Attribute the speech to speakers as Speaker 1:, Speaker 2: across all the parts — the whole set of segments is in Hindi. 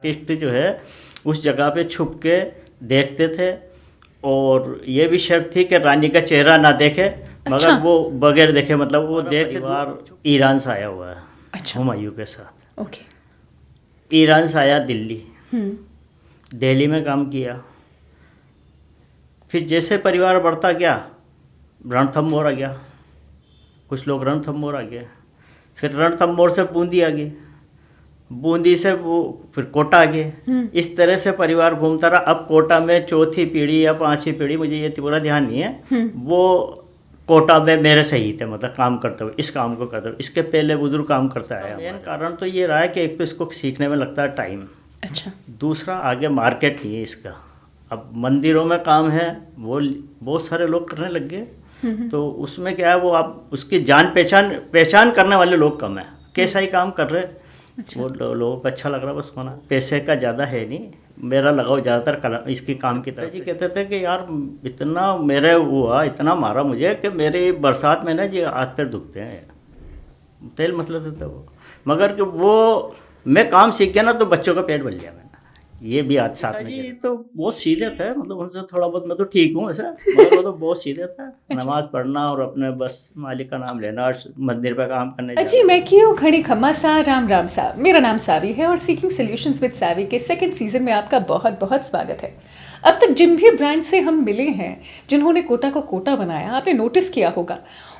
Speaker 1: आर्टिस्ट जो है उस जगह पे छुप के देखते थे और ये भी शर्त थी कि रानी का चेहरा ना देखे, मगर
Speaker 2: अच्छा।
Speaker 1: वो बगैर देखे, मतलब वो देख के बार ईरान से आया हुआ है।
Speaker 2: अच्छा।
Speaker 1: हुमायूं के साथ
Speaker 2: ओके।
Speaker 1: ईरान से आया दिल्ली,
Speaker 2: हम्म।
Speaker 1: दिल्ली में काम किया। फिर जैसे परिवार बढ़ता गया रणथंभौर आ गया, कुछ लोग रणथंभौर आ गए, फिर रणथंभौर से बूंदी आ गई, बूंदी से वो फिर कोटा आ गए। इस तरह से परिवार घूमता रहा। अब कोटा में चौथी पीढ़ी या पांचवी पीढ़ी, मुझे ये पूरा ध्यान नहीं है, वो कोटा में मेरे सही थे, मतलब काम करते हुए, इस काम को करते हुए। इसके पहले बुजुर्ग काम करता है। मेन कारण तो ये रहा है कि एक तो इसको सीखने में लगता है टाइम,
Speaker 2: अच्छा।
Speaker 1: दूसरा आगे मार्केट नहीं है इसका। अब मंदिरों में काम है, वो बहुत सारे लोग करने लग गए, तो उसमें क्या है, वो आप उसकी जान पहचान करने वाले लोग कम है। कैसा ही काम कर रहे,
Speaker 2: अच्छा।
Speaker 1: वो लोगों को अच्छा लग रहा है, बस होना। पैसे का ज़्यादा है नहीं, मेरा लगाव ज़्यादातर कला इसकी काम की तरफ। जी कहते थे कि यार इतना मेरे हुआ, इतना मारा मुझे कि मेरी बरसात में ना जी हाथ पैर दुखते हैं, तेल मसला देता वो। मगर कि वो मैं काम सीख गया ना तो बच्चों का पेट भर लिया मैंने, ये भी आज साथ में। जी तो बहुत सीधे थे, मतलब उनसे थोड़ा बहुत, मैं तो ठीक हूँ ऐसा, मगर वो तो बहुत सीधे थे। नमाज पढ़ना और अपने बस मालिक का नाम लेना और मंदिर पे काम करने जाना।
Speaker 2: अजी मैं क्यों खड़ी खम्मा सा राम राम सा। मेरा नाम सावी है और सीकिंग सॉल्यूशंस विद सावी के सेकंड सीजन में आपका बहुत बहुत स्वागत है। अब तक जिन भी ब्रांड से हम मिले हैं, जिन्होंने कोटा को कोटा बनाया, आपने नोटिस किया होगा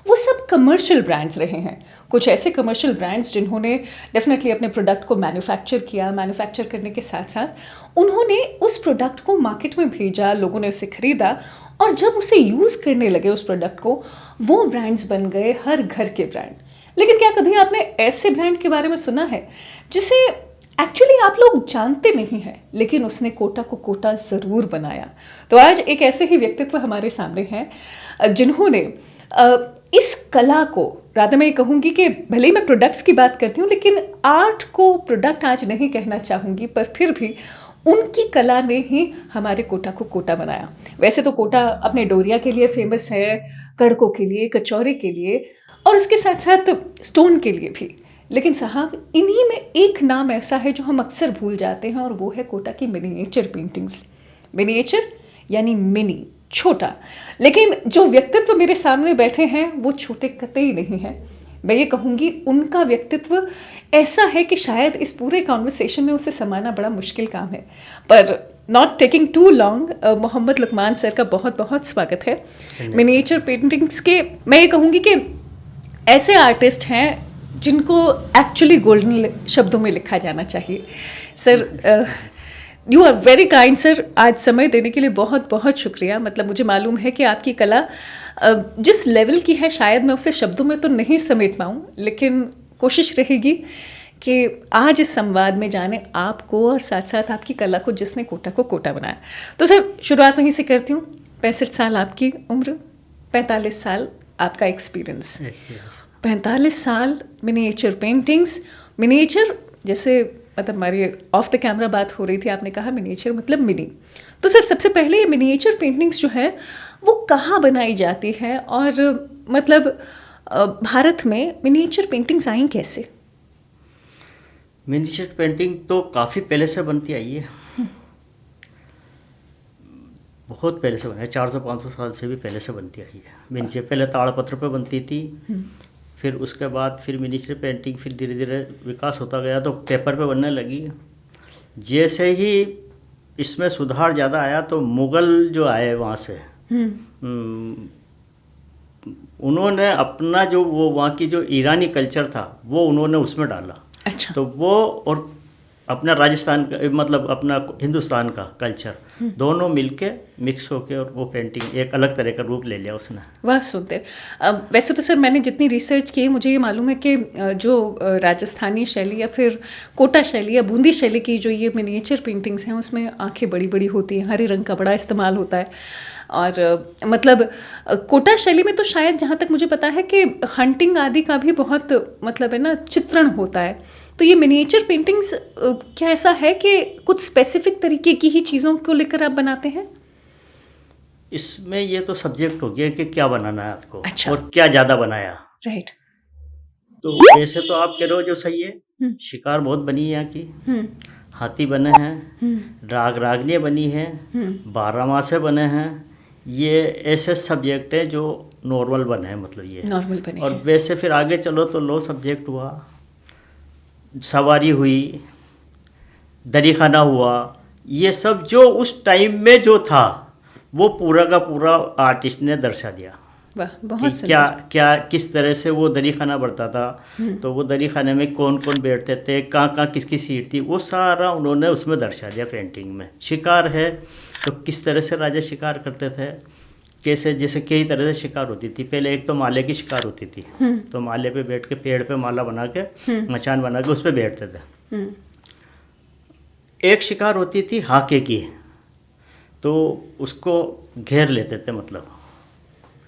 Speaker 2: वो सब कमर्शियल ब्रांड्स रहे हैं। कुछ ऐसे कमर्शियल ब्रांड्स जिन्होंने डेफिनेटली अपने प्रोडक्ट को मैन्युफैक्चर किया, मैन्युफैक्चर करने के साथ साथ उन्होंने उस प्रोडक्ट को मार्केट में भेजा, लोगों ने उसे खरीदा और जब उसे यूज़ करने लगे उस प्रोडक्ट को, वो ब्रांड्स बन गए हर घर के ब्रांड। लेकिन क्या कभी आपने ऐसे ब्रांड के बारे में सुना है जिसे एक्चुअली आप लोग जानते नहीं हैं, लेकिन उसने कोटा को कोटा ज़रूर बनाया? तो आज एक ऐसे ही व्यक्तित्व हमारे सामने हैं जिन्होंने इस कला को, राधा मैं ये कहूँगी कि भले ही मैं प्रोडक्ट्स की बात करती हूँ, लेकिन आर्ट को प्रोडक्ट आज नहीं कहना चाहूँगी, पर फिर भी उनकी कला ने ही हमारे कोटा को कोटा बनाया। वैसे तो कोटा अपने डोरिया के लिए फेमस है, कड़कों के लिए, कचौरी के लिए और उसके साथ साथ स्टोन के लिए भी। लेकिन साहब इन्हीं में एक नाम ऐसा है जो हम अक्सर भूल जाते हैं और वो है कोटा की मिनिएचर पेंटिंग्स। मिनिएचर यानी मिनी, छोटा। लेकिन जो व्यक्तित्व मेरे सामने बैठे हैं वो छोटे कतई नहीं हैं। मैं ये कहूँगी उनका व्यक्तित्व ऐसा है कि शायद इस पूरे कॉन्वर्सेशन में उसे समाना बड़ा मुश्किल काम है। पर not taking too long, Mohammad Luqman sir का बहुत बहुत स्वागत है। मिनिएचर पेंटिंग्स के मैं ये कहूँगी कि ऐसे आर्टिस्ट हैं जिनको एक्चुअली गोल्डन शब्दों में लिखा जाना चाहिए। Sir you are very kind sir, आज समय देने के लिए बहुत बहुत शुक्रिया। मतलब मुझे मालूम है कि आपकी कला जिस लेवल की है शायद मैं उसे शब्दों में तो नहीं समेट पाऊँ, लेकिन कोशिश रहेगी कि आज इस संवाद में जाने आपको और साथ साथ आपकी कला को जिसने कोटा को कोटा बनाया। तो सर शुरुआत वहीं से करती हूँ। 65 साल आपकी उम्र, 45 साल आपका एक्सपीरियंस, 45 साल मिनिएचर पेंटिंग्स। मिनिएचर जैसे मतलब हमारी ऑफ द कैमरा बात हो रही थी, आपने कहा मिनिएचर मतलब मिनी। तो सर सबसे पहले ये मिनिएचर पेंटिंग्स जो है वो कहाँ बनाई जाती है और मतलब भारत में मिनिएचर पेंटिंग्स आई कैसे?
Speaker 1: मिनिएचर पेंटिंग तो काफ़ी पहले से बनती आई है, बहुत पहले से बना है, 400-500 साल से भी पहले से बनती आई है। मिनिएचर पहले ताड़पत्र पे बनती थी, फिर उसके बाद फिर मिनिएचर पेंटिंग फिर धीरे धीरे विकास होता गया तो पेपर पे बनने लगी। जैसे ही इसमें सुधार ज़्यादा आया तो मुग़ल जो आए वहाँ से, उन्होंने अपना जो वो वहाँ की जो ईरानी कल्चर था वो उन्होंने उसमें डाला।
Speaker 2: अच्छा।
Speaker 1: तो वो और अपना राजस्थान का मतलब अपना हिंदुस्तान का कल्चर दोनों मिलके मिक्स होके और वो पेंटिंग एक अलग तरह का रूप ले लिया उसने।
Speaker 2: वाह सुंदर। वैसे तो सर मैंने जितनी रिसर्च की मुझे ये मालूम है कि जो राजस्थानी शैली या फिर कोटा शैली या बूंदी शैली की जो ये मिनिएचर पेंटिंग्स हैं उसमें आंखें बड़ी बड़ी होती हैं, हरे रंग का बड़ा इस्तेमाल होता है और मतलब कोटा शैली में तो शायद जहाँ तक मुझे पता है कि हंटिंग आदि का भी बहुत मतलब है ना चित्रण होता है। तो ये मिनिएचर पेंटिंग्स क्या ऐसा है कि कुछ स्पेसिफिक तरीके की ही चीज़ों को लेकर आप बनाते हैं?
Speaker 1: इसमें ये तो सब्जेक्ट हो गया कि क्या बनाना है आपको।
Speaker 2: अच्छा।
Speaker 1: और क्या ज़्यादा बनाया।
Speaker 2: राइट।
Speaker 1: तो वैसे तो आप कह रहे हो जो सही है, शिकार बहुत बनी है यहाँ की। हाथी बने हैं, राग रागनियाँ बनी हैं, 12 मासे बने हैं। ये ऐसे सब्जेक्ट हैं जो नॉर्मल बने हैं, मतलब ये
Speaker 2: नॉर्मल बने
Speaker 1: और
Speaker 2: हैं।
Speaker 1: वैसे फिर आगे चलो तो लो सब्जेक्ट हुआ, सवारी हुई, दरीखाना हुआ। ये सब जो उस टाइम में जो था वो पूरा का पूरा आर्टिस्ट ने दर्शा दिया
Speaker 2: वाह,
Speaker 1: कि
Speaker 2: बहुत
Speaker 1: क्या
Speaker 2: सुंदर।
Speaker 1: क्या किस तरह से वो दरी खाना बढ़ता था। तो वो दरी खाने में कौन कौन बैठते थे, कहाँ कहाँ किसकी सीट थी, वो सारा उन्होंने उसमें दर्शा दिया पेंटिंग में। शिकार है तो किस तरह से राजा शिकार करते थे, कैसे, जैसे कई तरह से शिकार होती थी। पहले एक तो माले की शिकार होती थी, तो माले पे बैठ के पेड़ पे माला बना के मचान बना के उस पर बैठते थे।
Speaker 2: हम्म,
Speaker 1: एक शिकार होती थी हाके की, तो उसको घेर लेते थे, मतलब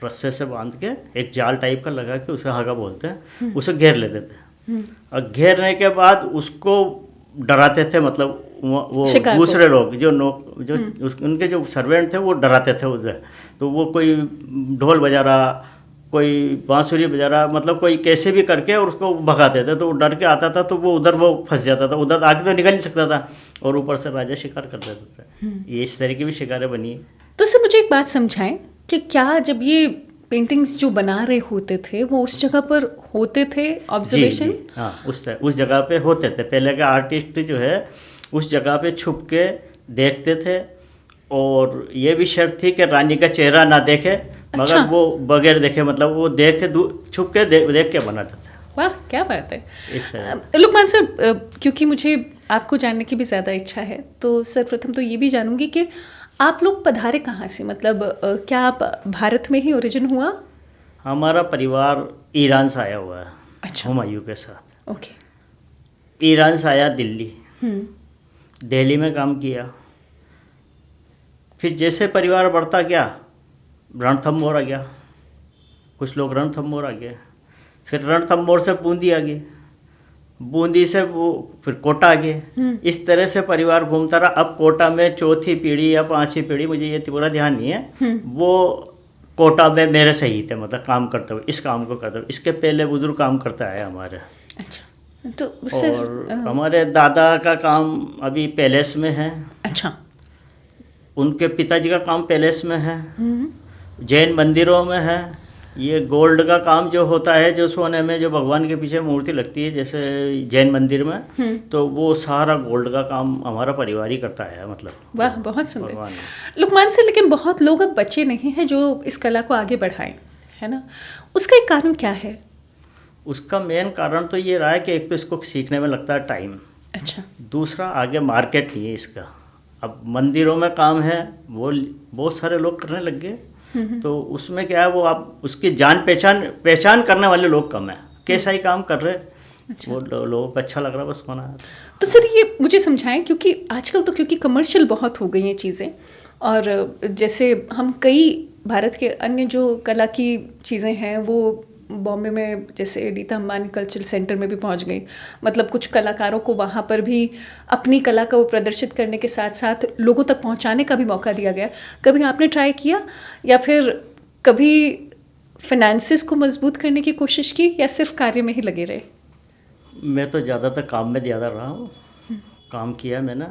Speaker 1: रस्से से बांध के एक जाल टाइप का लगा के, उसे हाका बोलते हैं, उसे घेर लेते थे। और घेरने के बाद उसको डराते थे, मतलब वो
Speaker 2: शिकार को।
Speaker 1: दूसरे लोग जो उनके जो सर्वेंट थे वो डराते थे उसे। तो वो कोई ढोल बजा रहा, कोई बांसुरी बजा रहा, मतलब कोई कैसे भी करके और उसको भगाते थे। तो वो डर के आता था तो वो उधर वो फंस जाता था, उधर आगे तो निकल नहीं सकता था, और ऊपर से राजा शिकार कर देते थे। ये इस तरह की भी शिकारें बनी।
Speaker 2: तो सर मुझे एक बात समझाएं कि क्या जब ये पेंटिंग्स जो बना रहे होते थे वो उस जगह पर होते थे, ऑब्जर्वेशन?
Speaker 1: हाँ, उस जगह पे होते थे। पहले के आर्टिस्ट जो है उस जगह पे छुप के देखते थे, और ये भी शर्त थी कि रानी का चेहरा ना देखे, मगर
Speaker 2: अच्छा।
Speaker 1: वो बगैर देखे, मतलब वो देख के छुप के देख के बनाते थे
Speaker 2: वाह, क्या बात है।
Speaker 1: इस तरह।
Speaker 2: लुकमान सर, क्योंकि मुझे आपको जानने की भी ज़्यादा इच्छा है, तो सर्वप्रथम तो ये भी जानूंगी कि आप लोग पधारे कहाँ से, मतलब क्या आप भारत में ही ओरिजिन हुआ?
Speaker 1: हमारा परिवार ईरान से आया हुआ है।
Speaker 2: अच्छा।
Speaker 1: हुमायूं के साथ
Speaker 2: ओके।
Speaker 1: ईरान से आया दिल्ली,
Speaker 2: हम्म,
Speaker 1: दिल्ली में काम किया। फिर जैसे परिवार बढ़ता गया, रणथंभौर आ गया, कुछ लोग रणथंभौर आ गए। फिर रणथंभौर से बूंदी आ गई, बूंदी से वो फिर कोटा आ गए। इस तरह से परिवार घूमता रहा। अब कोटा में चौथी पीढ़ी या पांचवी पीढ़ी, मुझे ये पूरा ध्यान नहीं है, वो कोटा में मेरे सही थे, मतलब काम करते हुए, इस काम को करते हुए। इसके पहले बुजुर्ग काम करता है हमारे।
Speaker 2: अच्छा। तो सर
Speaker 1: और हमारे दादा का काम अभी पैलेस में है,
Speaker 2: अच्छा।
Speaker 1: उनके पिताजी का काम पैलेस में है, जैन मंदिरों में है। ये गोल्ड का काम जो होता है, जो सोने में जो भगवान के पीछे मूर्ति लगती है, जैसे जैन मंदिर में, तो वो सारा गोल्ड का काम हमारा परिवार ही करता है, मतलब।
Speaker 2: वाह, बहुत सुंदर।
Speaker 1: भगवान।
Speaker 2: लुकमान सर, लेकिन बहुत लोग अब बचे नहीं हैं जो इस कला को आगे बढ़ाएं, है ना? उसका एक कारण क्या है?
Speaker 1: उसका मेन कारण तो ये रहा है कि एक तो इसको सीखने में लगता है टाइम,
Speaker 2: अच्छा।
Speaker 1: दूसरा आगे मार्केट नहीं है इसका। अब मंदिरों में काम है, वो बहुत सारे लोग करने लग गए, तो उसमें क्या है, वो आप उसकी जान पहचान करने वाले लोग कम है। कैसा ही काम कर रहे,
Speaker 2: अच्छा।
Speaker 1: वो लोगों को अच्छा लग रहा, बस होना है।
Speaker 2: तो सर ये मुझे समझाएं, क्योंकि आजकल तो क्योंकि कमर्शियल बहुत हो गई हैं चीज़ें, और जैसे हम कई भारत के अन्य जो कला की चीज़ें हैं वो बॉम्बे में जैसे नीता अंबानी कल्चरल सेंटर में भी पहुंच गई। मतलब कुछ कलाकारों को वहाँ पर भी अपनी कला को प्रदर्शित करने के साथ साथ लोगों तक पहुँचाने का भी मौका दिया गया। कभी आपने ट्राई किया, या फिर कभी फाइनेंसिस को मजबूत करने की कोशिश की, या सिर्फ कार्य में ही लगे रहे?
Speaker 1: मैं तो ज़्यादातर काम में ज़्यादा रहा हूँ, काम किया मैंने,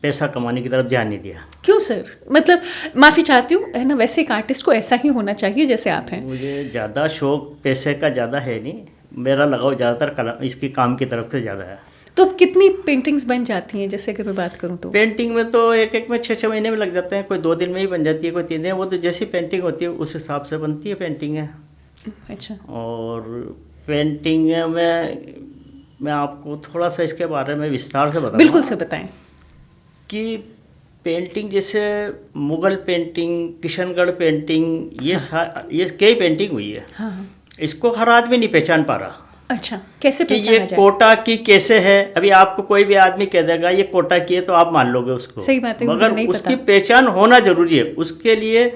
Speaker 1: पैसा कमाने की तरफ ध्यान नहीं दिया।
Speaker 2: क्यों सर? मतलब माफ़ी चाहती हूँ, है ना, वैसे एक आर्टिस्ट को ऐसा ही होना चाहिए जैसे आप हैं।
Speaker 1: मुझे ज़्यादा शौक पैसे का ज़्यादा है नहीं, मेरा लगाव ज़्यादातर कला इसकी काम की तरफ से ज़्यादा है।
Speaker 2: तो अब कितनी पेंटिंग्स बन जाती हैं, जैसे अगर मैं बात करूँ तो?
Speaker 1: पेंटिंग में तो एक में 6-6 महीने में लग जाते हैं, कोई 2 दिन में ही बन जाती है, कोई 3 दिन। वो तो जैसी पेंटिंग होती है उस हिसाब से बनती है पेंटिंग है।
Speaker 2: अच्छा।
Speaker 1: और पेंटिंग में मैं आपको थोड़ा सा इसके बारे में विस्तार से बताऊँ।
Speaker 2: बिल्कुल सर, बताएं।
Speaker 1: कि पेंटिंग जैसे मुगल पेंटिंग, किशनगढ़ पेंटिंग, ये कई पेंटिंग हुई है।
Speaker 2: हाँ हाँ।
Speaker 1: इसको हर आदमी नहीं पहचान पा रहा
Speaker 2: अच्छा, कैसे
Speaker 1: कि ये
Speaker 2: पहचाना जाए?
Speaker 1: कोटा की कैसे है। अभी आपको कोई भी आदमी कह देगा ये कोटा की है तो आप मान लोगे उसको।
Speaker 2: सही बात है, मुझे
Speaker 1: मगर
Speaker 2: नहीं
Speaker 1: उसकी
Speaker 2: पता।
Speaker 1: पहचान होना जरूरी है। उसके लिए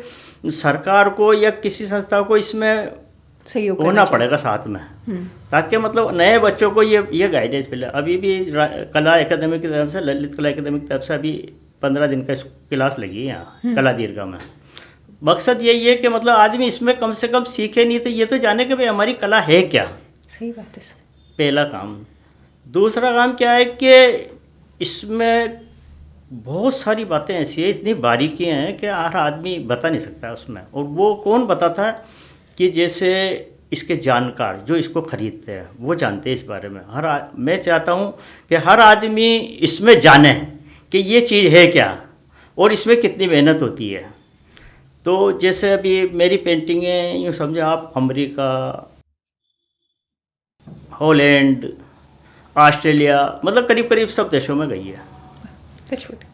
Speaker 1: सरकार को या किसी संस्था को इसमें
Speaker 2: सहयोग
Speaker 1: होना
Speaker 2: करना चाहिए।
Speaker 1: पड़ेगा साथ में, ताकि मतलब नए बच्चों को ये गाइडेंस मिले। अभी भी कला एकेडमी की तरफ से, ललित कला एकेडमी की तरफ से अभी 15 दिन का क्लास लगी है यहाँ कला दीर्घा में। मकसद यही है कि मतलब आदमी इसमें कम से कम सीखे, नहीं तो ये तो जाने कि भाई हमारी कला है क्या।
Speaker 2: सही बात है सर।
Speaker 1: पहला काम। दूसरा काम क्या है कि इसमें बहुत सारी बातें ऐसी है, इतनी बारीकियां हैं कि हर आदमी बता नहीं सकता उसमें। और वो कौन बताता है कि जैसे इसके जानकार जो इसको ख़रीदते हैं वो जानते हैं इस बारे में। मैं चाहता हूँ कि हर आदमी इसमें जाने कि ये चीज़ है क्या और इसमें कितनी मेहनत होती है। तो जैसे अभी मेरी पेंटिंगें यूँ समझे आप, अमेरिका, हॉलैंड, ऑस्ट्रेलिया, मतलब करीब करीब सब देशों में गई है।
Speaker 2: छोटे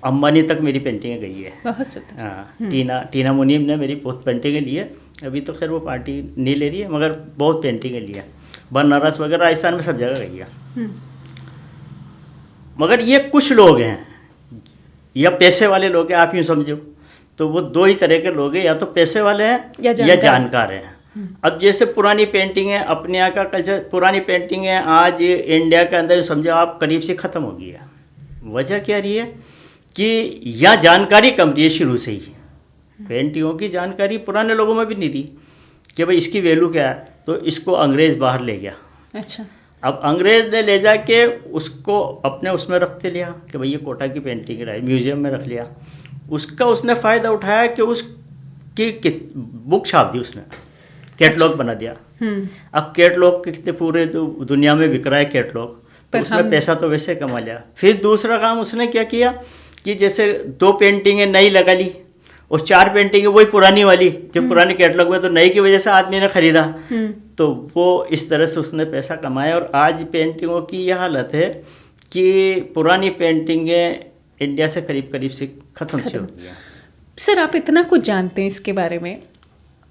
Speaker 1: अंबानी तक मेरी पेंटिंगें गई है।
Speaker 2: बहुत सुंदर।
Speaker 1: हाँ, टीना मुनीम ने मेरी बहुत पेंटिंगें ली है। अभी तो खैर वो पार्टी नहीं ले रही है, मगर बहुत पेंटिंगें ली है। बनारस वगैरह राजस्थान में सब जगह गई है। मगर ये कुछ लोग हैं या पैसे वाले लोग हैं, आप यूँ समझो। तो वो दो ही तरह के लोग हैं, या तो पैसे वाले हैं या जानकार हैं। अब जैसे पुरानी पेंटिंग है, अपने यहाँ का कल्चर, पुरानी पेंटिंग है आज इंडिया के अंदर समझो आप करीब से ख़त्म हो गई है। वजह क्या रही है कि यहाँ जानकारी कम रही है शुरू से ही। पेंटिंगों की जानकारी पुराने लोगों में भी नहीं रही कि भाई इसकी वैल्यू क्या है। तो इसको अंग्रेज़ बाहर ले गया।
Speaker 2: अच्छा।
Speaker 1: अब अंग्रेज़ ने ले जाके उसको अपने उसमें रखते लिया कि भाई ये कोटा की पेंटिंग है, म्यूज़ियम में रख लिया। उसका उसने फ़ायदा उठाया कि उसकी बुक छाप दी उसने, कैटलॉग बना दिया। अब कैटलॉग कितने पूरे दुनिया में बिक रहा है कैटलॉग, तो उसने पैसा तो वैसे कमा लिया। फिर दूसरा काम उसने क्या किया कि जैसे 2 पेंटिंगें नई लगा ली और 4 पेंटिंगें वही पुरानी वाली जो पुरानी कैटलॉग में, तो नई की वजह से आदमी ने खरीदा। तो वो इस तरह से उसने पैसा कमाया। और आज पेंटिंगों की यह हालत है कि पुरानी पेंटिंगें इंडिया से करीब करीब से ख़त्म से हो गई हैं।
Speaker 2: सर, आप इतना कुछ जानते हैं इसके बारे में,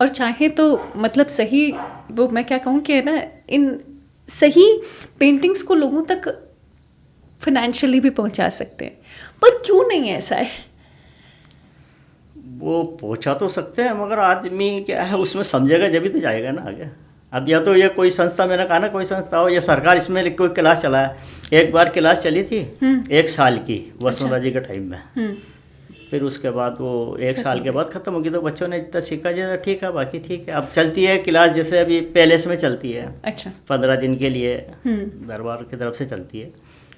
Speaker 2: और चाहे तो मतलब सही, वो मैं क्या कहूँ कि है ना, इन सही पेंटिंग्स को लोगों तक फाइनेंशियली भी पहुंचा सकते हैं, पर क्यों नहीं ऐसा है?
Speaker 1: वो पहुंचा तो सकते हैं, मगर आदमी क्या है उसमें समझेगा जब ही तो जाएगा ना आगे। अब या तो ये कोई संस्था, मैंने कहा ना कोई संस्था हो, या सरकार इसमें कोई क्लास चलाए। एक बार क्लास चली थी 1 साल की वसुंधरा जी के टाइम में। फिर उसके बाद वो 1 साल के बाद ख़त्म होगी। तो बच्चों ने जितना सीखा जाए ठीक है, बाकी ठीक है। अब चलती है क्लास, जैसे अभी पैलेस में चलती है।
Speaker 2: अच्छा।
Speaker 1: 15 दिन के लिए दरबार की तरफ से चलती है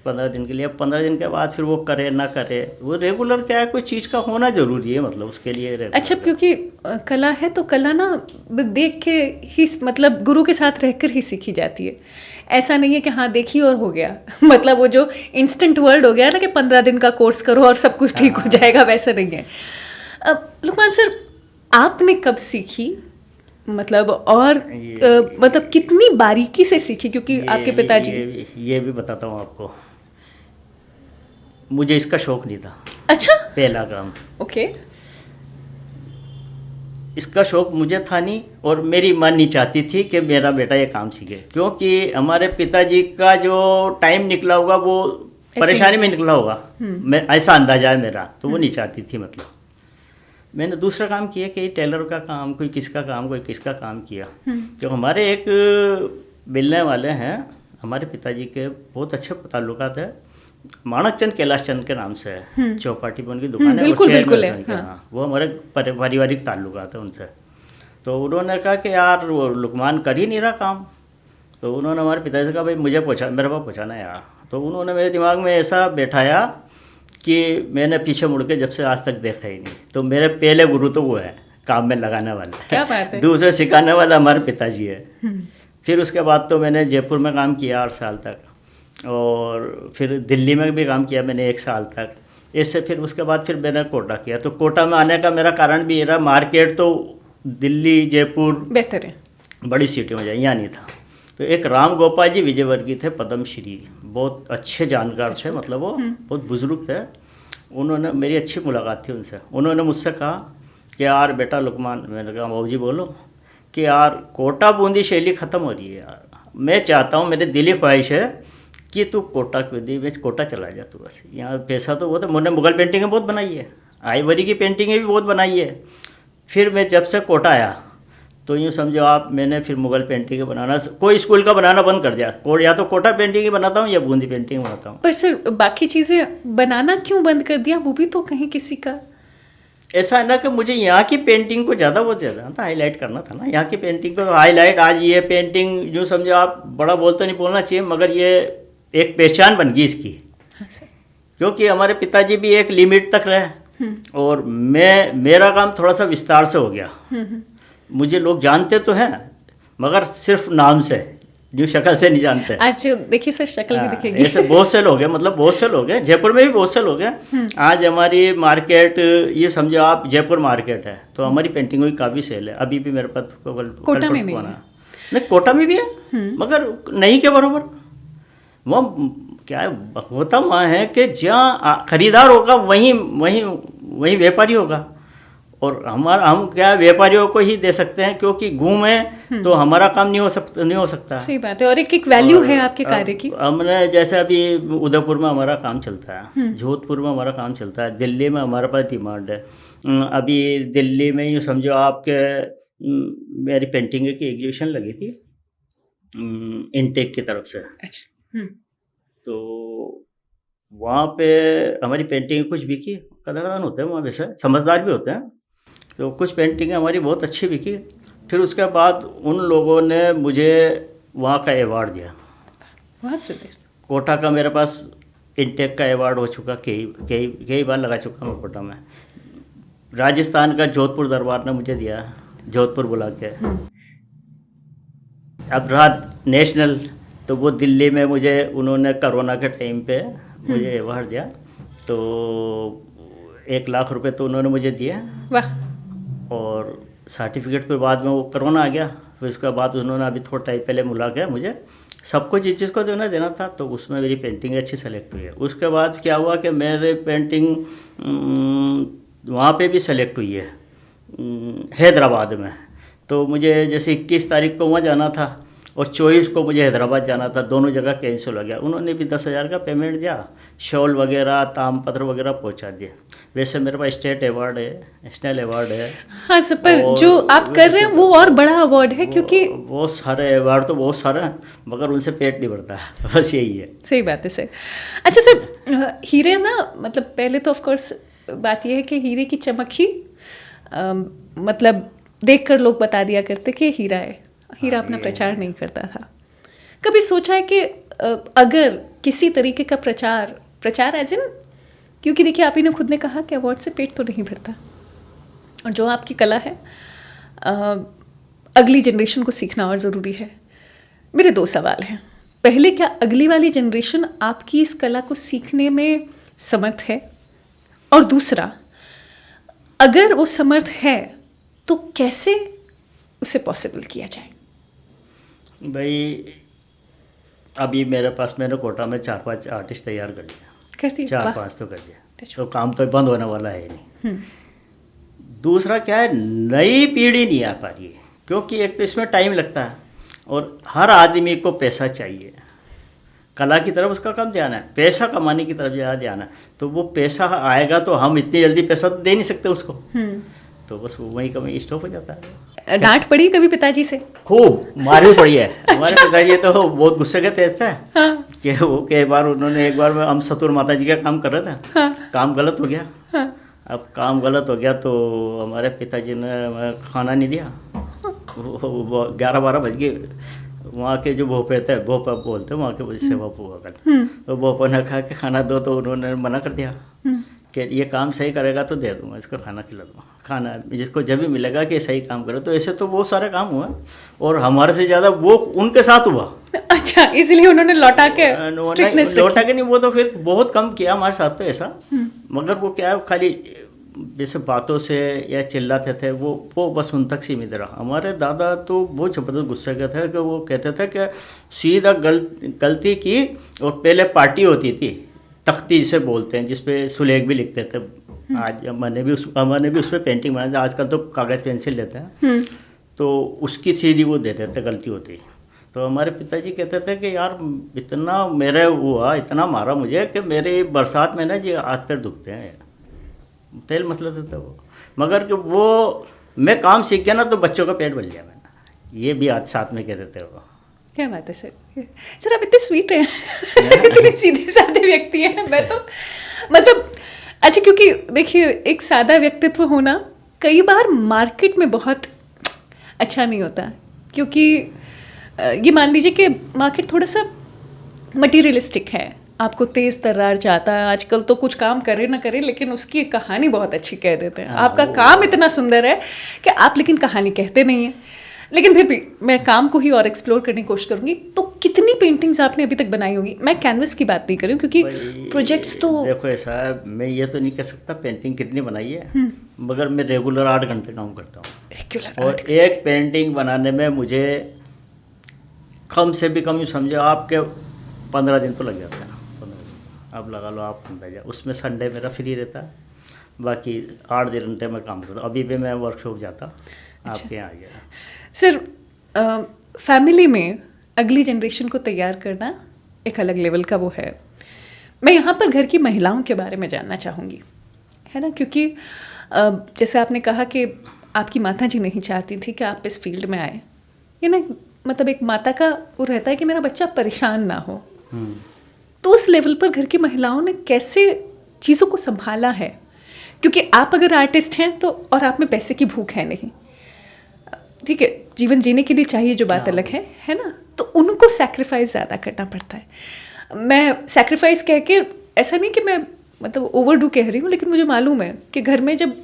Speaker 1: 15 दिन के लिए। अब 15 दिन के बाद फिर वो करे ना करे, वो रेगुलर क्या है, कोई चीज़ का होना ज़रूरी है, मतलब उसके लिए रेगुलर।
Speaker 2: अच्छा, क्योंकि कला है तो कला ना देख के ही, मतलब गुरु के साथ रहकर ही सीखी जाती है। ऐसा नहीं है कि हाँ देखी और हो गया मतलब वो जो इंस्टेंट वर्ल्ड हो गया ना कि 15 दिन का कोर्स करो और सब कुछ ठीक हो जाएगा, वैसा नहीं है। लुकमान सर, आपने कब सीखी, मतलब और मतलब कितनी बारीकी से सीखी? क्योंकि आपके पिताजी,
Speaker 1: ये भी बताता हूँ आपको, मुझे इसका शौक नहीं था।
Speaker 2: अच्छा।
Speaker 1: पहला काम,
Speaker 2: ओके।
Speaker 1: इसका शौक मुझे था नहीं, और मेरी माँ नहीं चाहती थी कि मेरा बेटा ये काम सीखे, क्योंकि हमारे पिताजी का जो टाइम निकला होगा वो परेशानी में निकला होगा, मैं ऐसा अंदाजा है मेरा। तो वो नहीं चाहती थी। मतलब मैंने दूसरा काम किया कि टेलर का काम, कोई किसका काम किया। जो हमारे एक मिलने वाले हैं, हमारे पिताजी के बहुत अच्छे ताल्लुकात है, माणक चंद कैलाश चंद के नाम से है, चौपाटी पर उनकी दुकान है।
Speaker 2: बिल्कुल बिल्कुल है। हाँ।
Speaker 1: वो हमारे पारिवारिक ताल्लुकात है उनसे। तो उन्होंने कहा कि यार वो लुकमान कर ही नहीं रहा काम। तो उन्होंने हमारे पिताजी से कहा भाई मुझे मेरे पास पहुँचाना यार। तो उन्होंने मेरे दिमाग में ऐसा बैठाया कि मैंने पीछे मुड़ के जब से आज तक देखा ही नहीं। तो मेरे पहले गुरु तो वो है, काम में लगाने वाला।
Speaker 2: क्या बात है।
Speaker 1: दूसरे सिखाने वाला हमारे पिताजी है। फिर उसके बाद तो मैंने जयपुर में काम किया 8 साल तक, और फिर दिल्ली में भी काम किया मैंने 1 साल तक। इससे फिर उसके बाद फिर मैंने कोटा किया। तो कोटा में आने का मेरा कारण भी ये रहा, मार्केट तो दिल्ली जयपुर
Speaker 2: बेहतर है,
Speaker 1: बड़ी सिटी में जाए, यहाँ नहीं था। तो एक राम गोपाल जी विजयवर्गीय थे, पद्मश्री, बहुत अच्छे जानकार थे, मतलब वो बहुत बुजुर्ग थे। उन्होंने, मेरी अच्छी मुलाकात थी उनसे। उन्होंने मुझसे कहा कि यार बेटा लुकमान, मैंने कहा बाबू जी बोलो, कि यार कोटा बूंदी शैली ख़त्म हो रही है यार। मैं चाहता हूँ, मेरी दिली ख्वाहिश है कि तू कोटा कोटा चला जा तू, बस यहाँ पैसा तो बहुत है। मैंने मुग़ल पेंटिंगें बहुत बनाई है, आइवरी की पेंटिंगें भी बहुत बनाई है। फिर मैं जब से कोटा आया तो यूँ समझो आप, मैंने फिर मुग़ल पेंटिंगें बनाना, कोई स्कूल का बनाना बंद कर दिया। या तो कोटा पेंटिंग ही बनाता हूँ या बूंदी पेंटिंग बनाता हूँ।
Speaker 2: पर सर बाकी चीज़ें बनाना क्यों बंद कर दिया? वो भी तो कहीं किसी का
Speaker 1: ऐसा है ना कि मुझे यहाँ की पेंटिंग को ज़्यादा बहुत ज़्यादा था, हाईलाइट करना था ना यहाँ की पेंटिंग को। हाईलाइट आज ये पेंटिंग यूँ समझो आप, बड़ा बोल तो नहीं बोलना चाहिए, मगर ये एक पहचान बन गई इसकी।
Speaker 2: हाँ सर।
Speaker 1: क्योंकि हमारे पिताजी भी एक लिमिट तक रहे और मेरा काम थोड़ा सा विस्तार से हो गया। मुझे लोग जानते तो हैं मगर सिर्फ नाम से, जो शक्ल से नहीं जानते।
Speaker 2: आज देखिए सर, शक्ल भी दिखेगी।
Speaker 1: ऐसे बहुत से लोग हैं, मतलब बहुत से लोग हैं, जयपुर में भी बहुत से लोग हैं। आज हमारी मार्केट, ये समझो आप जयपुर मार्केट है तो हमारी पेंटिंगों की काफ़ी सेल है। अभी भी मेरे पास
Speaker 2: कोटा में नहीं है।
Speaker 1: नहीं, कोटा में भी है मगर नहीं के बरोबर। वो क्या है, होता वहाँ है कि जहाँ खरीदार होगा वहीं वहीं वहीं व्यापारी होगा। और हम क्या व्यापारियों को ही दे सकते हैं, क्योंकि घूमे तो हमारा काम नहीं हो सकता।
Speaker 2: सही बात है। और एक वैल्यू है आपके कार्य की।
Speaker 1: हमने जैसे अभी उदयपुर में हमारा काम चलता है, जोधपुर में हमारा काम चलता है, दिल्ली में हमारे पास डिमांड है। अभी दिल्ली में यूँ समझो आपके मेरी पेंटिंग की एग्जीबिशन लगी थी इनटेक की तरफ से।
Speaker 2: अच्छा।
Speaker 1: तो वहाँ पे हमारी पेंटिंग कुछ बिकी। कदरदान होते हैं वहाँ, वैसे समझदार भी होते हैं, तो कुछ पेंटिंगें हमारी बहुत अच्छी बिकी। फिर उसके बाद उन लोगों ने मुझे वहाँ का अवार्ड दिया।
Speaker 2: बहुत सुंदर।
Speaker 1: कोटा का मेरे पास इनटेक का अवार्ड हो चुका, कई बार लगा चुका मैं कोटा में। राजस्थान का जोधपुर दरबार ने मुझे दिया, जोधपुर बुला के। अब रात नेशनल, तो वो दिल्ली में मुझे उन्होंने कोरोना के टाइम पे मुझे अवार्ड दिया, तो 1 लाख रुपए तो उन्होंने मुझे दिए।
Speaker 2: वाह।
Speaker 1: और सर्टिफिकेट पे बाद में वो कोरोना आ गया, फिर उसके बाद उन्होंने अभी थोड़ा टाइम पहले बुला के मुझे सब कुछ जिस को देना था, तो उसमें मेरी पेंटिंग अच्छी सेलेक्ट हुई है। उसके बाद क्या हुआ कि मेरे पेंटिंग वहाँ पे भी सेलेक्ट हुई है हैदराबाद में। तो मुझे जैसे 21 तारीख को वहाँ जाना था और 24 को मुझे हैदराबाद जाना था, दोनों जगह कैंसिल हो गया। उन्होंने भी 10,000 का पेमेंट दिया, शॉल वगैरह तामपत्र वगैरह पहुंचा दिए। वैसे मेरे पास स्टेट अवार्ड है, नेशनल अवार्ड है।
Speaker 2: हाँ सर, पर जो आप कर रहे हैं वो और बड़ा अवार्ड है, क्योंकि
Speaker 1: बहुत सारे अवार्ड तो बहुत सारे हैं मगर उनसे पेट नहीं भरता है, बस यही है।
Speaker 2: सही बात है सर। अच्छा सर, हीरे ना, मतलब पहले तो ऑफ कोर्स बात यह है कि हीरे की चमक ही मतलब देखकर लोग बता दिया करते कि हीरा है। हीरा अपना प्रचार नहीं करता था। कभी सोचा है कि अगर किसी तरीके का प्रचार एज इन, क्योंकि देखिए आप ही ने खुद ने कहा कि अवार्ड से पेट तो नहीं भरता, और जो आपकी कला है अगली जनरेशन को सीखना और ज़रूरी है। मेरे 2 सवाल हैं। पहले, क्या अगली वाली जनरेशन आपकी इस कला को सीखने में समर्थ है? और दूसरा, अगर वो समर्थ है तो कैसे उसे पॉसिबल किया जाए?
Speaker 1: भाई अभी मेरे पास, मैंने कोटा में 4-5 आर्टिस्ट तैयार कर दिया, 4-5 तो कर दिया, तो काम तो बंद होने वाला है नहीं। दूसरा क्या है, नई पीढ़ी नहीं आ पा रही है, क्योंकि एक तो इसमें टाइम लगता है और हर आदमी को पैसा चाहिए। कला की तरफ उसका कम ध्यान है, पैसा कमाने की तरफ ज़्यादा ध्यान है। तो वो पैसा आएगा तो हम इतनी जल्दी पैसा तो दे नहीं सकते उसको, तो बस वहीं कहीं स्टॉप हो जाता है।
Speaker 2: डांट पड़ी कभी पिताजी से?
Speaker 1: खूब मार भी पड़ी है। हमारे पिताजी तो बहुत गुस्से के तेज थे।
Speaker 2: हाँ।
Speaker 1: कि वो कई बार उन्होंने, एक बार हम सतुर माता जी का काम कर रहे थे।
Speaker 2: हाँ।
Speaker 1: काम गलत हो गया।
Speaker 2: हाँ।
Speaker 1: अब काम गलत हो गया तो हमारे पिताजी ने खाना नहीं दिया। 11-12 बज गए। वहाँ के जो भोपे थे, भोपा बोलते वहाँ के वजह से भोपू होकर, तो भोपा ने कहा कि खाना दो, तो उन्होंने मना कर दिया कि ये काम सही करेगा तो दे दूँगा, इसको खाना खिला दूँगा। खाना जिसको जब भी मिलेगा कि सही काम करे। तो ऐसे तो बहुत सारे काम हुए और हमारे से ज़्यादा वो उनके साथ हुआ।
Speaker 2: अच्छा, इसलिए उन्होंने लौटा के स्ट्रिक्टनेस रखी।
Speaker 1: लौटा के नहीं, वो तो फिर बहुत कम किया हमारे साथ तो ऐसा। मगर वो क्या है, खाली जैसे बातों से या चिल्लाते थे, वो बस उन तक सीमित रहा। हमारे दादा तो बहुत ज़बरदस्त गुस्से के थे कि वो कहते थे कि सीधा गलती की। और पहले पार्टी होती थी, तख्ती जिसे बोलते हैं, जिस पे सुलेख भी लिखते थे। आज हमने भी उस पर पेंटिंग बनाई थी। आजकल तो कागज़ पेंसिल लेते हैं, तो उसकी सीधी वो देते थे गलती होती। तो हमारे पिताजी कहते थे कि यार इतना मेरे हुआ, इतना मारा मुझे कि मेरे बरसात में ना जी हाथ पैर दुखते हैं। तेल मसला देता वो, मगर कि वो मैं काम सीख गया ना तो बच्चों का पेट भर लिया मैंने। ये भी आज साथ में कहते थे वो।
Speaker 2: क्या बात है सर। सर आप इतने स्वीट हैं, इतने सीधे साधे व्यक्ति हैं। मैं तो मतलब अच्छा, क्योंकि देखिए एक सादा व्यक्तित्व होना कई बार मार्केट में बहुत अच्छा नहीं होता, क्योंकि ये मान लीजिए कि मार्केट थोड़ा सा मटीरियलिस्टिक है, आपको तेज तर्रार चाहता है। आजकल तो कुछ काम करे ना करे लेकिन उसकी एक कहानी बहुत अच्छी कह देते हैं।
Speaker 1: हाँ,
Speaker 2: आपका काम इतना सुंदर है कि आप लेकिन कहानी कहते नहीं हैं। लेकिन फिर भी मैं काम को ही और एक्सप्लोर करने की कोशिश करूंगी। तो कितनी पेंटिंग्स आपने अभी तक बनाई होगी? मैं कैनवस की बात नहीं कर रही हूँ, क्योंकि प्रोजेक्ट्स तो
Speaker 1: देखो ऐसा है, मैं ये तो नहीं कह सकता पेंटिंग कितनी बनाई है, मगर मैं रेगुलर 8 घंटे काम करता हूँ।
Speaker 2: रेगुलर।
Speaker 1: और एक पेंटिंग बनाने में मुझे कम से भी कम समझो आपके 15 दिन तो लग जाते हैं। 15 दिन अब लगा लो आप अंदाजा। उसमें संडे मेरा फ्री रहता है, बाकी 8 घंटे में काम करता हूँ। अभी भी मैं वर्कशॉप जाता आपके यहाँ आ गया।
Speaker 2: सर, फैमिली में अगली जनरेशन को तैयार करना एक अलग लेवल का वो है। मैं यहाँ पर घर की महिलाओं के बारे में जानना चाहूँगी, है ना, क्योंकि जैसे आपने कहा कि आपकी माता जी नहीं चाहती थी कि आप इस फील्ड में आए, ये ना, मतलब एक माता का वो रहता है कि मेरा बच्चा परेशान ना हो। तो उस लेवल पर घर की महिलाओं ने कैसे चीज़ों को संभाला है? क्योंकि आप अगर आर्टिस्ट हैं तो, और आप में पैसे की भूख है नहीं, ठीक है, जीवन जीने के लिए चाहिए जो बात अलग है ना, तो उनको सैक्रिफाइस ज़्यादा करना पड़ता है। मैं सैक्रिफाइस कह के ऐसा नहीं कि मैं मतलब ओवरडू कह रही हूँ, लेकिन मुझे मालूम है कि घर में जब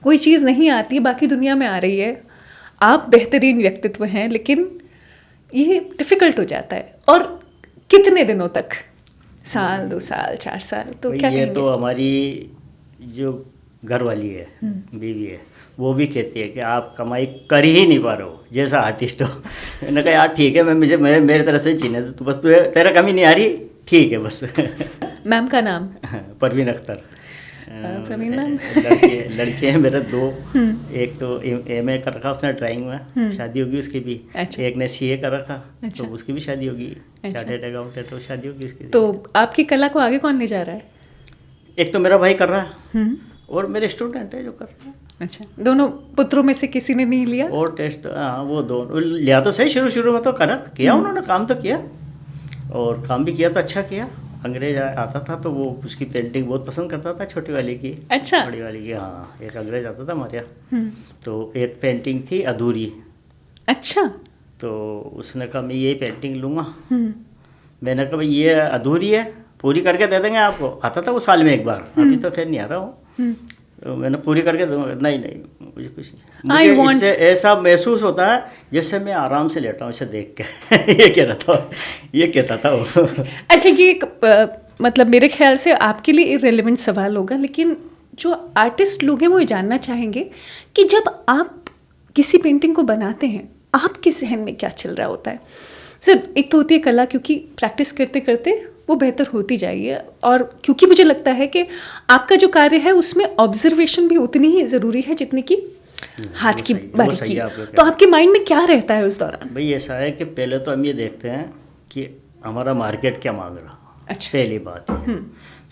Speaker 2: कोई चीज़ नहीं आती, बाकी दुनिया में आ रही है, आप बेहतरीन व्यक्तित्व हैं, लेकिन ये डिफ़िकल्ट हो जाता है। और कितने दिनों तक? साल, 2 साल, 4 साल? तो क्या
Speaker 1: ये
Speaker 2: कहेंगे?
Speaker 1: तो हमारी जो घर वाली है, बीवी है, वो भी कहती है कि आप कमाई कर ही नहीं पा रहे हो जैसा आर्टिस्ट हो। मैंने कहा यार ठीक है, मैं मेरे तरह से चीने तो बस तेरा कमी नहीं आ रही, ठीक है बस।
Speaker 2: मैम का नाम?
Speaker 1: परवीन अख्तर।
Speaker 2: प्रवीण मैम।
Speaker 1: लड़के हैं मेरे 2। एक तो एमए कर रखा उसने ड्राइंग में, शादी होगी उसकी भी।
Speaker 2: अच्छा।
Speaker 1: एक ने सीए कर रखा,
Speaker 2: अच्छा।
Speaker 1: तो उसकी भी शादी होगी।
Speaker 2: अच्छा।
Speaker 1: चार्टर्ड अकाउंटेंट, तो शादी होगी उसकी।
Speaker 2: तो आपकी कला को आगे कौन ले जा रहा है?
Speaker 1: एक तो मेरा भाई कर रहा है और मेरे स्टूडेंट है जो कर रहे हैं।
Speaker 2: अच्छा, दोनों पुत्रों में से किसी ने नहीं लिया?
Speaker 1: और टेस्ट हाँ, वो दोनों लिया तो सही, शुरू में तो करा किया उन्होंने, काम तो किया और काम भी किया तो अच्छा किया। अंग्रेज आता था तो वो उसकी पेंटिंग बहुत पसंद करता था, छोटी वाली की।
Speaker 2: अच्छा।
Speaker 1: बड़ी वाली की, हाँ। एक अंग्रेज आता था हमारे यहाँ, तो एक पेंटिंग थी अधूरी।
Speaker 2: अच्छा।
Speaker 1: तो उसने कहा मैं यही पेंटिंग लूँगा। मैंने कहा भाई ये अधूरी है, पूरी करके दे देंगे आपको। आता था वो साल में एक बार, अभी तो खैर नहीं आ रहा हूँ। तो मैंने पूरी करके दूँगा। नहीं मुझे कुछ नहीं, मुझे इससे ऐसा महसूस होता है जैसे मैं आराम से लेटा हूँ इसे देख के। ये कह रहा था, ये कहता था वो।
Speaker 2: अच्छा, ये मतलब मेरे ख्याल से आपके लिए इररिलेवेंट सवाल होगा, लेकिन जो आर्टिस्ट लोग हैं वो ये जानना चाहेंगे कि जब आप किसी पेंटिंग को बनाते हैं, आपके जहन में क्या चल रहा होता है? सिर्फ एक तो होती है कला, क्योंकि प्रैक्टिस करते करते वो बेहतर होती जाइए, और क्योंकि मुझे लगता है कि आपका जो कार्य है उसमें ऑब्जर्वेशन भी उतनी ही ज़रूरी है जितनी कि हाथ की बारीकी। तो आपके माइंड में क्या रहता है उस दौरान?
Speaker 1: भाई ऐसा है कि पहले तो हम ये देखते हैं कि हमारा मार्केट क्या मांग रहा।
Speaker 2: अच्छा।
Speaker 1: पहली बात है।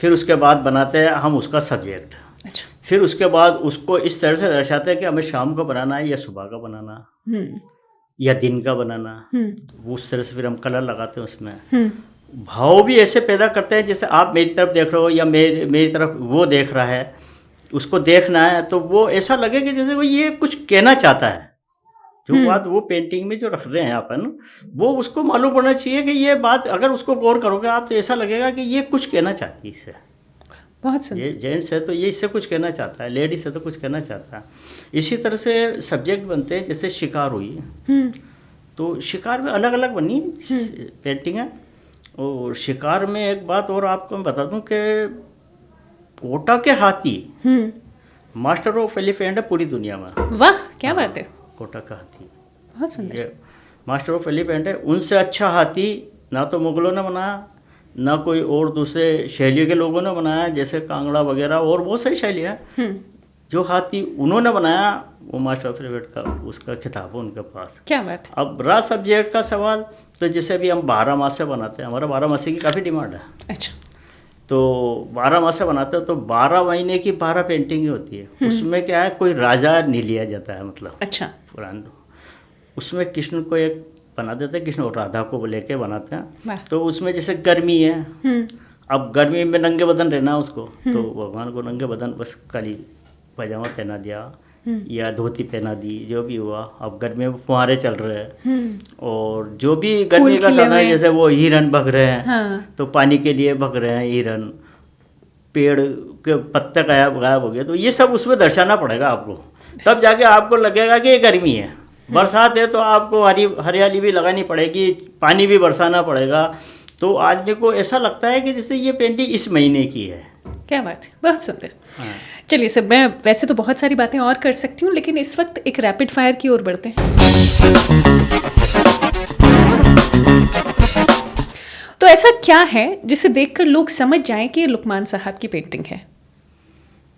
Speaker 1: फिर उसके बाद बनाते हैं हम उसका सब्जेक्ट।
Speaker 2: अच्छा।
Speaker 1: फिर उसके बाद उसको इस तरह से दर्शाते हैं कि हमें शाम को बनाना है या सुबह का बनाना या दिन का बनाना। उस तरह से फिर हम कलर लगाते हैं उसमें। भाव भी ऐसे पैदा करते हैं जैसे आप मेरी तरफ देख रहे हो या मेरी तरफ वो देख रहा है, उसको देखना है तो वो ऐसा लगे कि जैसे वो ये कुछ कहना चाहता है। जो बात वो पेंटिंग में जो रख रहे हैं अपन, वो उसको मालूम पड़ना चाहिए कि ये बात अगर उसको गौर करोगे आप तो ऐसा लगेगा कि ये कुछ कहना चाहती है इससे।
Speaker 2: बहुत सुंदर।
Speaker 1: ये जेंट्स है तो ये इससे कुछ कहना चाहता है, लेडीज है तो कुछ कहना चाहता है। इसी तरह से सब्जेक्ट बनते हैं, जैसे शिकार हुई तो शिकार में अलग अलग बनी पेंटिंग है। और शिकार में एक बात और आपको मैं बता दूं कि कोटा के हाथी मास्टर ऑफ एलिफेंट है पूरी दुनिया में।
Speaker 2: वाह, क्या बात है।
Speaker 1: कोटा का हाथी
Speaker 2: बहुत सुंदर।
Speaker 1: ये मास्टर ऑफ एलिफेंट है। उनसे अच्छा हाथी ना तो मुगलों ने बनाया, ना कोई और दूसरे शैलियों के लोगों ने बनाया, जैसे कांगड़ा वगैरह और बहुत सारी शैलियाँ। जो हाथी उन्होंने बनाया वो मास्टर ऑफ एलिफेंट का उसका खिताब है उनके पास।
Speaker 2: क्या बात है।
Speaker 1: अब रहा सब्जेक्ट का सवाल, तो जैसे अभी हम 12 मासे बनाते हैं, हमारा 12 मासे की काफ़ी डिमांड है।
Speaker 2: अच्छा।
Speaker 1: तो 12 मासे बनाते हैं तो 12 महीने की 12 पेंटिंग होती है। उसमें क्या है, कोई राजा नहीं लिया जाता है, मतलब
Speaker 2: अच्छा।
Speaker 1: पुरान उसमें कृष्ण को एक बना देते हैं, कृष्ण और राधा को लेके बनाते हैं। तो उसमें जैसे गर्मी है, अब गर्मी में नंगे बदन रहना उसको, तो भगवान को नंगे बदन बस खाली पैजामा पहना दिया या धोती पहना दी, जो भी हुआ। अब गर्मी में फुहारे चल रहे हैं और जो भी गर्मी का समय है, जैसे वो हिरन भग रहे हैं,
Speaker 2: हाँ।
Speaker 1: तो पानी के लिए भग रहे हैं हिरन, पेड़ के पत्ते गायब गायब हो गए, तो ये सब उसमें दर्शाना पड़ेगा आपको, तब जाके आपको लगेगा कि ये गर्मी है। बरसात है तो आपको हरियाली भी लगानी पड़ेगी, पानी भी बरसाना पड़ेगा, तो आदमी को ऐसा लगता है कि जैसे ये पेंटिंग इस महीने की है।
Speaker 2: क्या बात है, बहुत सुंदर।
Speaker 1: हाँ।
Speaker 2: चलिए सर, मैं वैसे तो बहुत सारी बातें और कर सकती हूँ, लेकिन इस वक्त एक रैपिड फायर की ओर बढ़ते हैं। तो ऐसा क्या है जिसे देखकर लोग समझ जाएं कि ये लुकमान साहब की पेंटिंग है?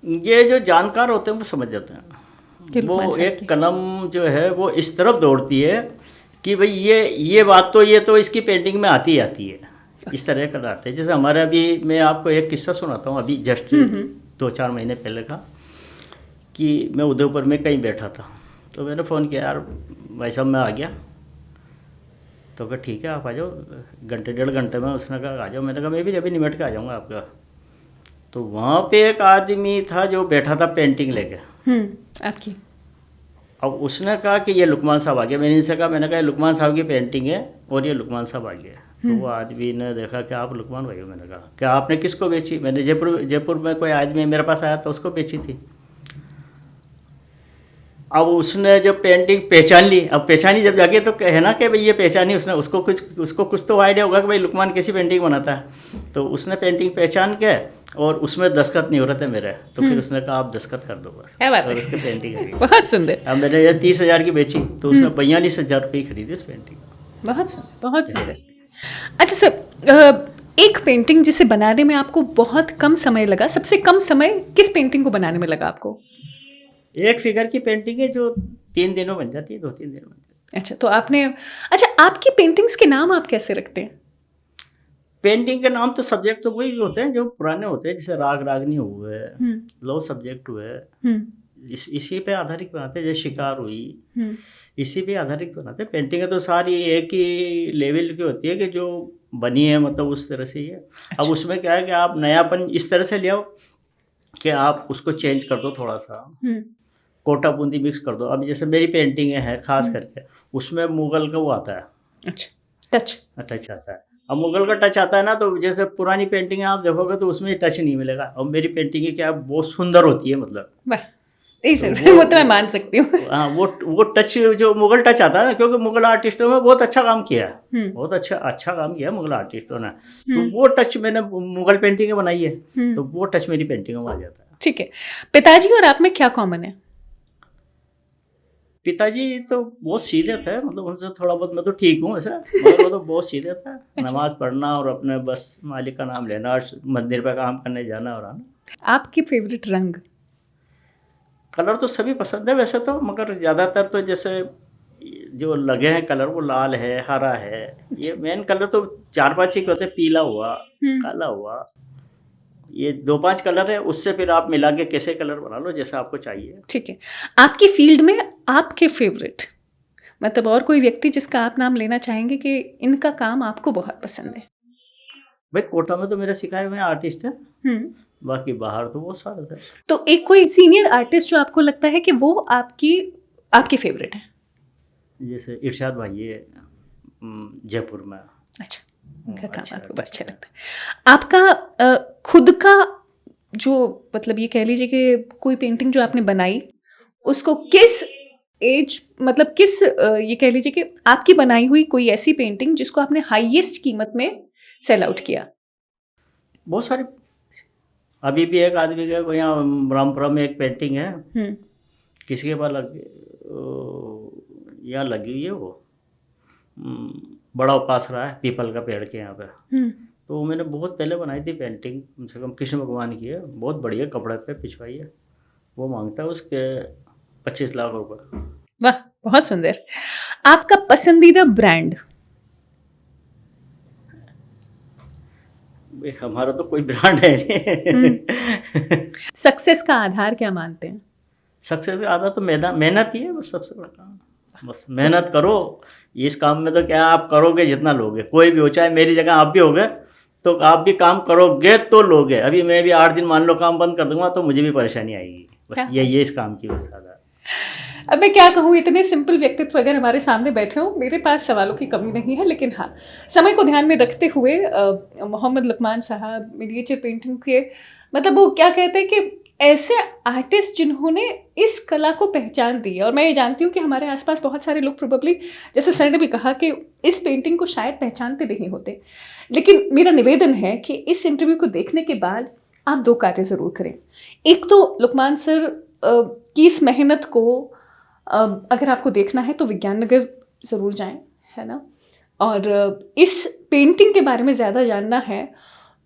Speaker 1: ये जो जानकार होते हैं वो समझ जाते हैं। वो एक कलम जो है वो इस तरफ दौड़ती है कि भाई ये बात तो ये तो इसकी पेंटिंग में आती है, इस तरह कलर आते हैं। जैसे हमारे अभी मैं आपको एक किस्सा सुनाता हूँ, अभी जस्ट 2-4 महीने पहले का, कि मैं उदयपुर में कहीं बैठा था, तो मैंने फ़ोन किया, यार भाई साहब मैं आ गया, तो कहा ठीक है आप आ जाओ, घंटे 1.5 घंटे में। उसने कहा आ जाओ, मैंने कहा मैं भी अभी निमट के आ जाऊँगा आपका। तो वहाँ पे एक आदमी था जो बैठा था पेंटिंग लेके
Speaker 2: आपकी।
Speaker 1: अब उसने कहा कि ये लुकमान साहब आ गया। मैंने इनसे कहा, मैंने कहा लुकमान साहब की पेंटिंग है और ये लुकमान साहब आ गया। तो वो आदमी ने देखा कि आप लुकमान भाई हो। मैंने कहा क्या आपने किसको बेची? मैंने जयपुर में कोई आदमी मेरे पास आया था, उसको बेची थी। अब उसने जब पेंटिंग पहचान ली, अब पहचानी जब जाके तो है ना कि भाई ये पहचानी उसने, उसको कुछ तो आइडिया होगा कि भाई लुकमान कैसी पेंटिंग बनाता है। तो उसने पेंटिंग पहचान के और उसमें दस्तखत नहीं हो रहे थे मेरे, तो फिर उसने कहा आप दस्तखत कर दो बस।
Speaker 2: क्या बात है,
Speaker 1: उसकी पेंटिंग है।
Speaker 2: बहुत सुंदर।
Speaker 1: अब मैंने ये 30,000 की बेची, तो उसने 42,000 रुपये की खरीदी उस पेंटिंग।
Speaker 2: बहुत सुंदर, बहुत सुंदर। अच्छा सर, एक पेंटिंग जिसे बनाने में आपको बहुत कम समय लगा, सबसे कम समय किस पेंटिंग को बनाने में लगा आपको?
Speaker 1: एक फिगर की पेंटिंग है जो 3 दिनों बन जाती है, 2-3 दिन बन जाती है।
Speaker 2: अच्छा, तो आपकी पेंटिंग्स के नाम आप कैसे रखते हैं?
Speaker 1: पेंटिंग के नाम तो सब्जेक्ट तो वही होते हैं जो पुराने होते हैं, जैसे राग रागनी हुए, लव सब्जेक्ट हुए, इसी पे आधारित बनाते हैं। जैसे शिकार हुई, इसी पे आधारित बनाते हैं। पेंटिंग तो सारी एक ही लेवल की होती है कि जो बनी है, मतलब उस तरह से ही है।
Speaker 2: अच्छा।
Speaker 1: अब उसमें क्या है कि आप नयापन इस तरह से ले आओ कि आप उसको चेंज कर दो, थोड़ा सा कोटा बूंदी मिक्स कर दो। अब जैसे मेरी पेंटिंग है खास करके, उसमें मुगल का वो आता है,
Speaker 2: अच्छा,
Speaker 1: टच आता है। अब मुगल का टच आता है ना, तो जैसे पुरानी पेंटिंग आप देखोगे तो उसमें टच नहीं मिलेगा। और मेरी पेंटिंग क्या बहुत सुंदर होती है, मतलब
Speaker 2: वाह, यही सर, वो तो मैं मान सकती हूँ।
Speaker 1: हाँ, वो टच जो मुगल टच आता है ना, क्योंकि मुगल आर्टिस्टों में बहुत अच्छा काम किया है, बहुत अच्छा काम किया है मुगल आर्टिस्टों ने। तो वो टच मैंने मुगल पेंटिंग में बनाई है, तो वो टच मेरी पेंटिंग में आ जाता है।
Speaker 2: ठीक है, पिताजी और आप में क्या कॉमन है?
Speaker 1: पिताजी तो बहुत सीधे थे, मतलब उनसे थोड़ा बहुत, मैं तो ठीक हूँ ऐसा, मगर वो तो बहुत सीधे थे। नमाज पढ़ना और अपने बस मालिक का नाम लेना और मंदिर पे काम करने जाना और आना।
Speaker 2: आपकी फेवरेट रंग?
Speaker 1: कलर तो सभी पसंद है वैसे तो, मगर ज़्यादातर तो जैसे जो लगे हैं कलर वो लाल है, हरा है, ये मेन कलर तो 4-5 ही होते हैं। पीला हुआ, काला हुआ, ये 2-5 कलर है। उससे फिर आप मिला के कैसे कलर बना लो जैसा आपको चाहिए।
Speaker 2: ठीक है, आपकी फील्ड में आपके फेवरेट, मतलब और कोई व्यक्ति जिसका आप नाम लेना चाहेंगे कि इनका काम आपको बहुत पसंद है?
Speaker 1: भाई कोटा में तो मेरे सिखाए हुए आर्टिस्ट हैं, बाकी बाहर तो बहुत सारे थे।
Speaker 2: तो एक कोई सीनियर आर्टिस्ट जो आपको लगता है कि वो आपकी फेवरेट है?
Speaker 1: जैसे इरशाद भाई है जयपुर में।
Speaker 2: अच्छा, उनका काम आपको बहुत अच्छा लगता है। आपका खुद का जो, मतलब ये कह लीजिए कि कोई पेंटिंग जो आपने बनाई, उसको किस एज, मतलब किस ये कह लीजिए कि आपकी बनाई हुई कोई ऐसी पेंटिंग जिसको आपने हाईएस्ट कीमत में सेल आउट किया?
Speaker 1: बहुत सारी। अभी भी एक आदमी का यहाँ रामपुरा में एक पेंटिंग है, किसी के पास यहाँ लगी हुई है, वो बड़ा उपास रहा है पीपल का पेड़ के यहाँ पे। तो मैंने बहुत पहले बनाई थी पेंटिंग, कम से कम कृष्ण भगवान की है, बहुत बढ़िया कपड़े पे पिछवाई है। वो मांगता है उसके 25 लाख रुपए।
Speaker 2: वाह, बहुत सुंदर। आपका पसंदीदा ब्रांड?
Speaker 1: हमारा तो कोई ब्रांड है नहीं।
Speaker 2: सक्सेस का आधार क्या मानते हैं?
Speaker 1: सक्सेस का आधार तो मेहनत ही है, बस सबसे बड़ा काम। बस मेहनत करो इस काम में, तो क्या आप करोगे जितना लोगे, कोई भी हो, चाहे मेरी जगह आप भी हो गए तो आप भी काम करोगे तो लोगे। अभी मैं भी 8 दिन मान लो काम बंद कर दूंगा तो मुझे भी परेशानी आएगी। बस ये इस काम की बस ज़्यादा।
Speaker 2: अब मैं क्या कहूँ, इतने सिंपल व्यक्तित्व अगर हमारे सामने बैठे हो, मेरे पास सवालों की कमी नहीं है। लेकिन हाँ, समय को ध्यान में रखते हुए मोहम्मद लुकमान साहब मिनिएचर पेंटिंग के मतलब वो क्या कहते हैं कि ऐसे आर्टिस्ट जिन्होंने इस कला को पहचान दी है। और मैं ये जानती हूँ कि हमारे आसपास बहुत सारे लोग प्रोबेबली, जैसे सर ने भी कहा, कि इस पेंटिंग को शायद पहचानते नहीं होते। लेकिन मेरा निवेदन है कि इस इंटरव्यू को देखने के बाद आप 2 कार्य ज़रूर करें। एक तो लुकमान सर की इस मेहनत को अगर आपको देखना है तो विज्ञान नगर ज़रूर जाएं, है ना। और इस पेंटिंग के बारे में ज़्यादा जानना है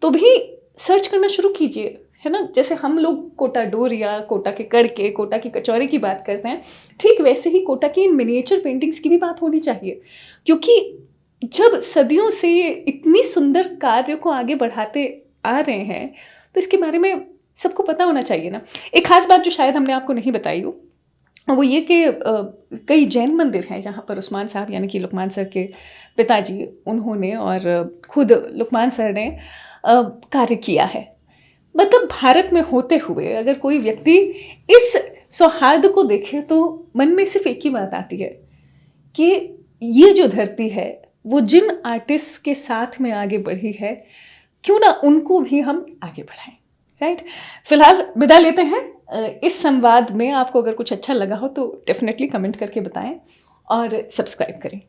Speaker 2: तो भी सर्च करना शुरू कीजिए, है ना। जैसे हम लोग कोटा डोर या कोटा के कड़के, कोटा की कचौरी की बात करते हैं, ठीक वैसे ही कोटा की इन मिनिएचर पेंटिंग्स की भी बात होनी चाहिए। क्योंकि जब सदियों से इतनी सुंदर कार्य को आगे बढ़ाते आ रहे हैं तो इसके बारे में सबको पता होना चाहिए ना। एक खास बात जो शायद हमने आपको नहीं बताई हो वो ये कि कई जैन मंदिर हैं जहाँ पर उस्मान साहब यानी कि लुकमान सर के पिताजी, उन्होंने और खुद लुकमान सर ने कार्य किया है। मतलब भारत में होते हुए अगर कोई व्यक्ति इस सौहार्द को देखे तो मन में सिर्फ एक ही बात आती है कि ये जो धरती है वो जिन आर्टिस्ट के साथ में आगे बढ़ी है, क्यों ना उनको भी हम आगे बढ़ाएं, राइट। फिलहाल विदा लेते हैं। इस संवाद में आपको अगर कुछ अच्छा लगा हो तो डेफिनेटली कमेंट करके बताएं और सब्सक्राइब करें।